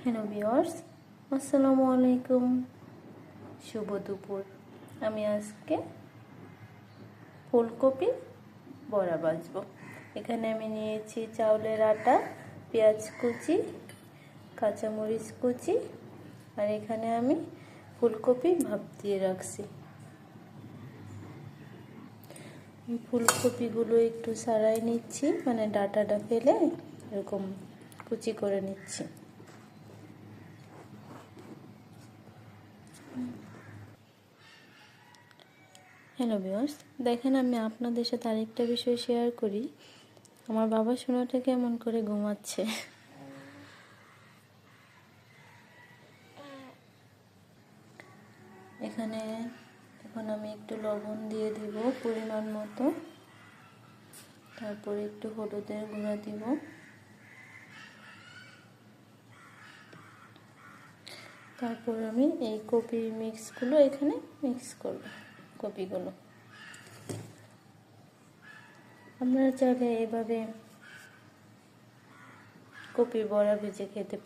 Hello viewers, আসসালামু আলাইকুম। শুভ দুপুর। আমি আজকে ফুলকপি বড়া ভাজবো। এখানে আমি নিয়েছি চাউলের আটা, পেঁয়াজ কুচি, কাঁচামরিচ কুচি, আর এখানে আমি ফুলকপি ভাপ দিয়ে রাখছি। ফুলকপিগুলো একটু ছাড়াই নিচ্ছি, মানে ডাঁটাটা ফেলে এরকম কুচি করে নিচ্ছি। হ্যালো ভিউয়ার্স, দেখেন আমি আপনাদের সাথে আরেকটা বিষয় শেয়ার করি। আমার বাবা সোনাটা কেমন করে ঘুমাচ্ছে। এখানে এখন আমি একটু লবণ দিয়ে দিব পরিমাণ মতো, তারপরে একটু হলুদের গুঁড়া দিব, তারপর আমি এই কপি মিক্সগুলো এখানে মিক্স করব। কপিগুলো আপনারা চাইলে এভাবে কপির বড়া ভেজে খেতে